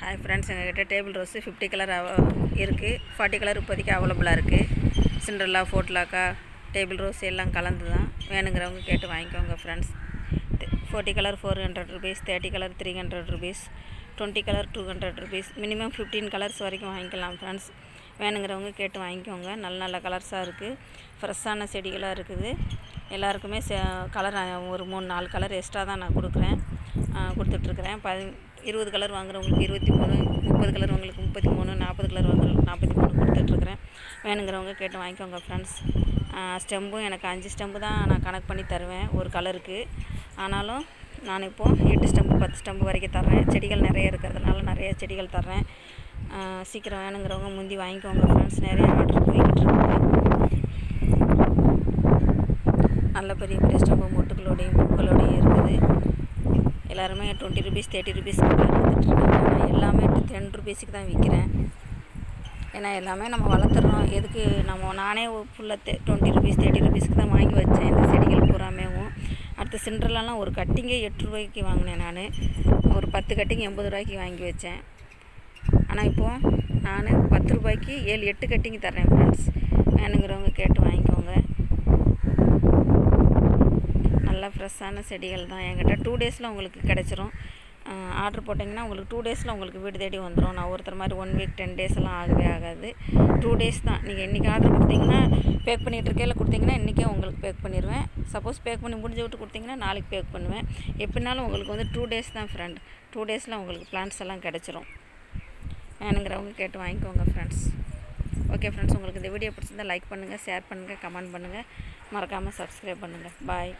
Hi friends, எங்ககிட்ட table rose 50 colour இருக்குது. 40 colour இப்போதைக்கு அவைலபிளாக இருக்குது. சிண்ட்ரெல்லா, போட்லாக்கா, டேபிள் ரோஸ் எல்லாம் கலந்து தான். வேணுங்கிறவங்க கேட்டு வாங்கிக்கோங்க friends. 40 colour 400 rupees, 30 colour 300 rupees, 20 colour 200 rupees, minimum 15 colours வரைக்கும் வாங்கிக்கலாம் ஃப்ரெண்ட்ஸ். வேணுங்கிறவங்க கேட்டு வாங்கிக்கோங்க. நல்ல நல்ல கலர்ஸாக இருக்குது, ஃப்ரெஷ்ஷான செடிகளாக இருக்குது. எல்லாருக்குமே கலர் ஒரு 3-4 கலர் எக்ஸ்ட்ரா தான் நான் கொடுத்துட்ருக்குறேன். 20 கலர் வாங்குறவங்களுக்கு 23, 30 கலர் வாங்குறவங்களுக்கு 33, 40 கலர் வாங்குறவங்களுக்கு 43 கொடுத்துட்ருக்குறேன். வேணுங்கிறவங்க கேட்டு வாங்கிக்கோங்க ஃப்ரெண்ட்ஸ். ஸ்டெம்பும் எனக்கு 5 ஸ்டெம்பு தான் நான் கணக்கு பண்ணி தருவேன் ஒரு கலருக்கு. ஆனாலும் நான் இப்போது 8 ஸ்டெம்பு 10 ஸ்டெம்பு வரைக்கும் தர்றேன். செடிகள் நிறைய இருக்கிறதுனால நிறைய செடிகள் தர்றேன். சீக்கிரம் வேணுங்கிறவங்க முந்தி வாங்கிக்கோங்க ஃப்ரெண்ட்ஸ். நிறைய ஆர்டர் போய்கிட்டு இருக்குது. நல்ல பெரிய பெரிய ஸ்டெம்பு மொட்டுகளோடையும் பூக்களோடையும் இருக்குது. எல்லாருமே 20 ருபீஸ் 30 ருபீஸ் வந்துட்டுருக்காங்க. எல்லாமே 10 ருபீஸுக்கு தான் விற்கிறேன். ஏன்னா எல்லாமே நம்ம வளர்த்துறோம். எதுக்கு நானே ஃபுல்லாக 20 ருபீஸ் 30 ருபீஸுக்கு தான் வாங்கி வச்சேன் இந்த செடிகள் பூராமேவும். அடுத்து சிண்ட்ரெல்லாம் ஒரு கட்டிங்கே 8 ரூபாய்க்கு வாங்கினேன் நான். ஒரு 10 கட்டிங் 80 ரூபாய்க்கு வாங்கி வச்சேன். ஆனால் இப்போது நான் 10 ரூபாய்க்கு 7-8 கட்டிங் தர்றேன் ஃப்ரெண்ட்ஸ். வேணுங்கிறவங்க கேட்டு வாங்கிக்கோங்க. நல்லா ஃப்ரெஷ்ஷான செடிகள் தான் என்கிட்ட. 2 டேஸில் உங்களுக்கு கிடச்சிரும். ஆர்டர் போட்டிங்கன்னா உங்களுக்கு 2 டேஸில் உங்களுக்கு வீடு தேடி வந்துடும். நான் ஒருத்தர் மாதிரி 1 வீக் 10 டேஸ் எல்லாம் ஆகவே ஆகாது. 2 டேஸ் தான். நீங்கள் இன்றைக்கி ஆர்டர் கொடுத்தீங்கன்னா பேக் பண்ணிகிட்டு இருக்கையில் கொடுத்தீங்கன்னா இன்றைக்கே உங்களுக்கு பேக் பண்ணிடுவேன். சப்போஸ் பேக் பண்ணி முடிஞ்சு விட்டு கொடுத்தீங்கன்னா நாளைக்கு பேக் பண்ணுவேன். எப்படினாலும் உங்களுக்கு வந்து 2 டேஸ் தான் ஃப்ரெண்ட். 2 டேஸில் உங்களுக்கு பிளான்ஸ் எல்லாம் கிடச்சிரும். வேணுங்கிறவங்க கேட்டு வாங்கிக்கோங்க ஃப்ரெண்ட்ஸ். ஓகே ஃப்ரெண்ட்ஸ், உங்களுக்கு இந்த வீடியோ பிடிச்சிருந்தால் லைக் பண்ணுங்கள், ஷேர் பண்ணுங்கள், கமெண்ட் பண்ணுங்கள். மறக்காமல் சப்ஸ்கிரைப் பண்ணுங்கள். பாய்.